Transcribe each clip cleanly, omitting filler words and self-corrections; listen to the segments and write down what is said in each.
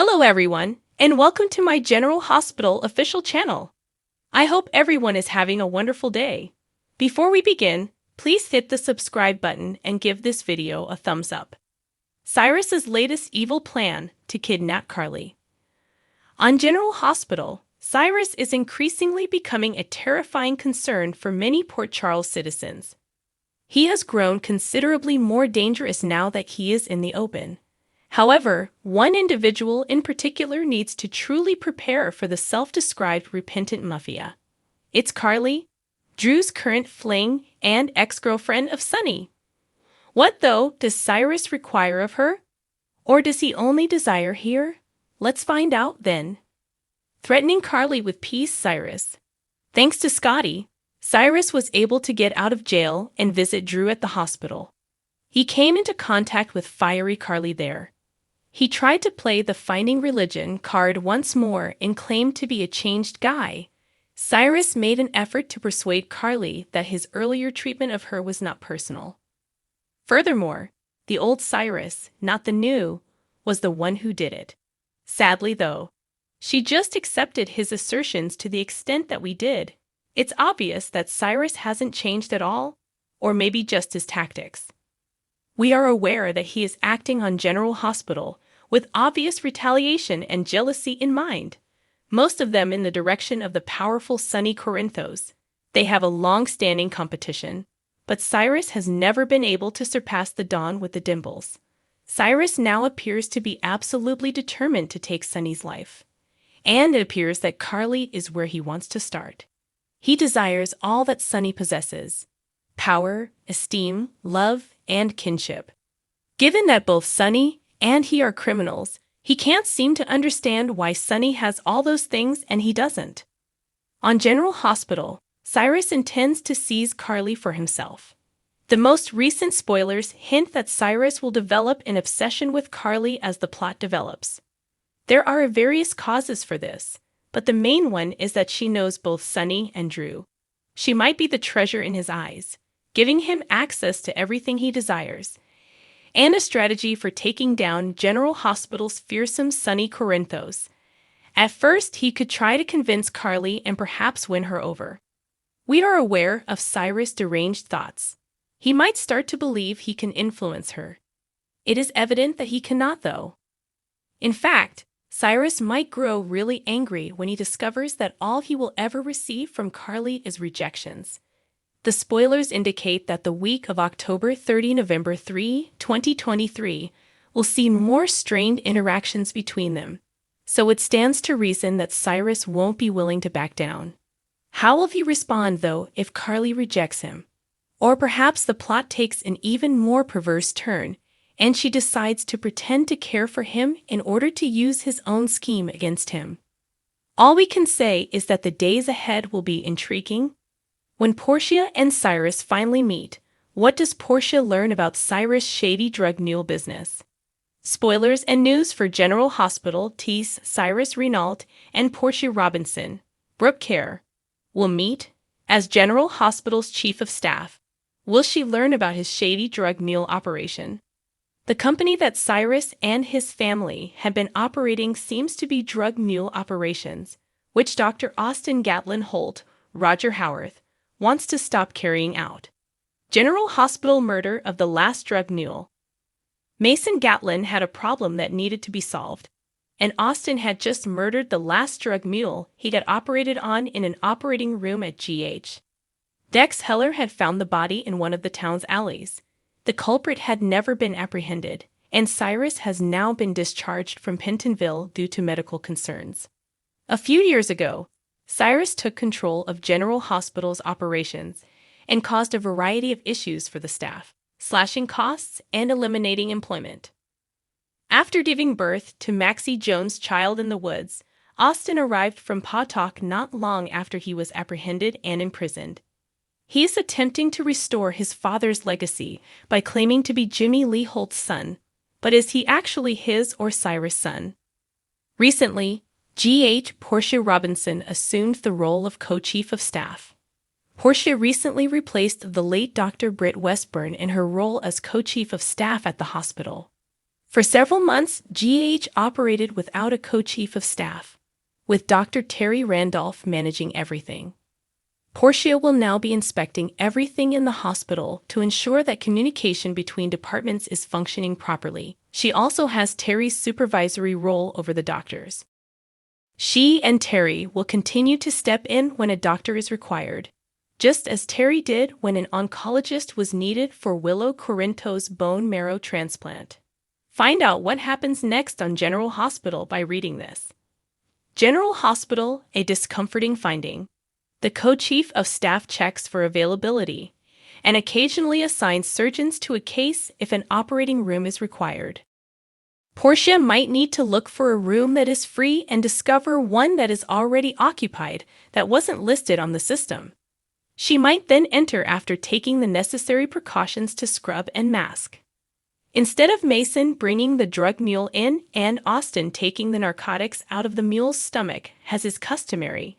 Hello everyone, and welcome to my General Hospital official channel. I hope everyone is having a wonderful day. Before we begin, please hit the subscribe button and give this video a thumbs up. Cyrus's latest evil plan to kidnap Carly. On General Hospital, Cyrus is increasingly becoming a terrifying concern for many Port Charles citizens. He has grown considerably more dangerous now that he is in the open. However, one individual in particular needs to truly prepare for the self-described repentant mafia. It's Carly, Drew's current fling and ex-girlfriend of Sunny. What, though, does Cyrus require of her? Or does he only desire her? Let's find out, then. Threatening Carly with peace. Cyrus. Thanks to Scotty, Cyrus was able to get out of jail and visit Drew at the hospital. He came into contact with fiery Carly there. He tried to play the finding religion card once more and claimed to be a changed guy. Cyrus made an effort to persuade Carly that his earlier treatment of her was not personal. Furthermore, the old Cyrus, not the new, was the one who did it. Sadly, though, she just accepted his assertions to the extent that we did. It's obvious that Cyrus hasn't changed at all, or maybe just his tactics. We are aware that he is acting on General Hospital with obvious retaliation and jealousy in mind, most of them in the direction of the powerful Sunny Corinthos. They have a long-standing competition, but Cyrus has never been able to surpass the Don with the dimples. Cyrus now appears to be absolutely determined to take Sunny's life, and it appears that Carly is where he wants to start. He desires all that Sunny possesses: power, esteem, love, and kinship. Given that both Sunny and he are criminals, he can't seem to understand why Sunny has all those things and he doesn't. On General Hospital, Cyrus intends to seize Carly for himself. The most recent spoilers hint that Cyrus will develop an obsession with Carly as the plot develops. There are various causes for this, but the main one is that she knows both Sunny and Drew. She might be the treasure in his eyes, giving him access to everything he desires, and a strategy for taking down General Hospital's fearsome Sunny Corinthos. At first, he could try to convince Carly and perhaps win her over. We are aware of Cyrus' deranged thoughts. He might start to believe he can influence her. It is evident that he cannot, though. In fact, Cyrus might grow really angry when he discovers that all he will ever receive from Carly is rejections. The spoilers indicate that the week of October 30 November 3, 2023 will see more strained interactions between them, so it stands to reason that Cyrus won't be willing to back down. How will he respond, though, if Carly rejects him? Or perhaps the plot takes an even more perverse turn, and she decides to pretend to care for him in order to use his own scheme against him. All we can say is that the days ahead will be intriguing. When Portia and Cyrus finally meet, what does Portia learn about Cyrus' shady drug mule business? Spoilers and news for General Hospital tease Cyrus Renault and Portia Robinson, Brooke Kerr, will meet as General Hospital's chief of staff. Will she learn about his shady drug mule operation? The company that Cyrus and his family have been operating seems to be drug mule operations, which Dr. Austin Gatlin Holt, Roger Howarth, wants to stop carrying out. General Hospital murder of the last drug mule. Mason Gatlin had a problem that needed to be solved, and Austin had just murdered the last drug mule he got operated on in an operating room at GH. Dex Heller had found the body in one of the town's alleys. The culprit had never been apprehended, and Cyrus has now been discharged from Pentonville due to medical concerns. A few years ago, Cyrus took control of General Hospital's operations and caused a variety of issues for the staff, slashing costs and eliminating employment. After giving birth to Maxie Jones' child in the woods, Austin arrived from Pawtucket not long after he was apprehended and imprisoned. He is attempting to restore his father's legacy by claiming to be Jimmy Lee Holt's son, but is he actually his or Cyrus' son? Recently, GH Portia Robinson assumed the role of co-chief of staff. Portia recently replaced the late Dr. Britt Westburn in her role as co-chief of staff at the hospital. For several months, GH operated without a co-chief of staff, with Dr. Terry Randolph managing everything. Portia will now be inspecting everything in the hospital to ensure that communication between departments is functioning properly. She also has Terry's supervisory role over the doctors. She and Terry will continue to step in when a doctor is required, just as Terry did when an oncologist was needed for Willow Corinto's bone marrow transplant. Find out what happens next on General Hospital by reading this. General Hospital, a discomforting finding. The co-chief of staff checks for availability and occasionally assigns surgeons to a case if an operating room is required. Portia might need to look for a room that is free and discover one that is already occupied that wasn't listed on the system. She might then enter after taking the necessary precautions to scrub and mask. Instead of Mason bringing the drug mule in and Austin taking the narcotics out of the mule's stomach as is customary,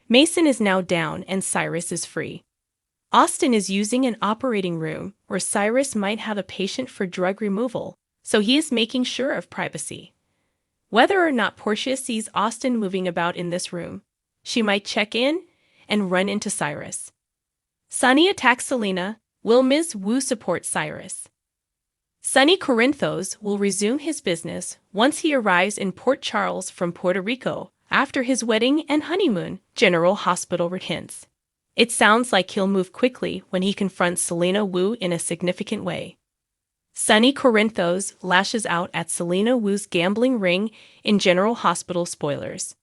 Mason is now down and Cyrus is free. Austin is using an operating room where Cyrus might have a patient for drug removal, so he is making sure of privacy. Whether or not Portia sees Austin moving about in this room, she might check in and run into Cyrus. Sonny attacks Selena. Will Ms. Wu support Cyrus? Sonny Corinthos will resume his business once he arrives in Port Charles from Puerto Rico after his wedding and honeymoon, General Hospital hints. It sounds like he'll move quickly when he confronts Selena Wu in a significant way. Sonny Corinthos lashes out at Selena Wu's gambling ring in General Hospital spoilers.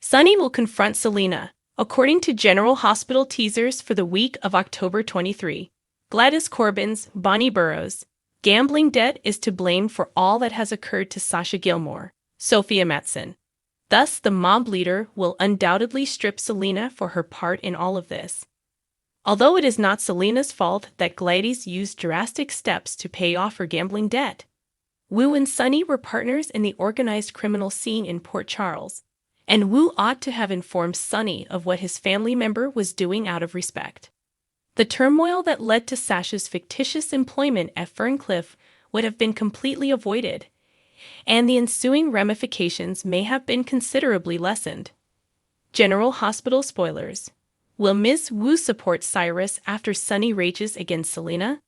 Sonny will confront Selena, according to General Hospital teasers for the week of October 23. Gladys Corbin's Bonnie Burroughs. Gambling debt is to blame for all that has occurred to Sasha Gilmore, Sophia Matson. Thus, the mob leader will undoubtedly strip Selena for her part in all of this. Although it is not Selena's fault that Gladys used drastic steps to pay off her gambling debt. Wu and Sonny were partners in the organized criminal scene in Port Charles, and Wu ought to have informed Sonny of what his family member was doing out of respect. The turmoil that led to Sasha's fictitious employment at Ferncliff would have been completely avoided, and the ensuing ramifications may have been considerably lessened. General Hospital spoilers. Will Ms. Wu support Cyrus after Sonny rages against Selena?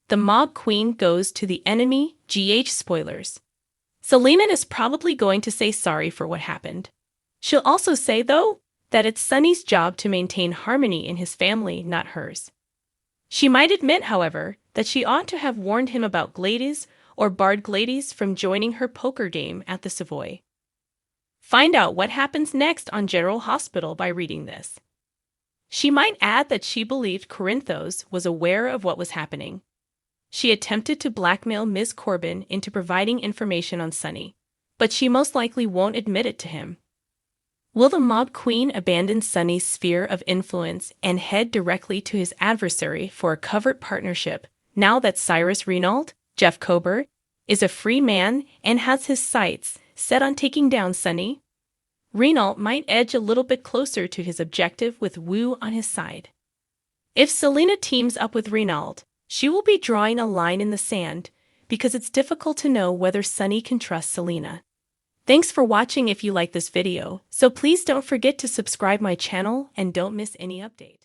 The mob queen goes to the enemy. GH spoilers. Selena is probably going to say sorry for what happened. She'll also say, though, that it's Sonny's job to maintain harmony in his family, not hers. She might admit, however, that she ought to have warned him about Gladys or barred Gladys from joining her poker game at the Savoy. Find out what happens next on General Hospital by reading this. She might add that she believed Corinthos was aware of what was happening. She attempted to blackmail Ms. Corbin into providing information on Sonny, but she most likely won't admit it to him. Will the mob queen abandon Sonny's sphere of influence and head directly to his adversary for a covert partnership now that Cyrus Renault, Jeff Kober, is a free man and has his sights set on taking down Sonny? Renault might edge a little bit closer to his objective with Wu on his side. If Selena teams up with Renault, she will be drawing a line in the sand because it's difficult to know whether Sonny can trust Selena. Thanks for watching if you like this video, so please don't forget to subscribe my channel and don't miss any updates.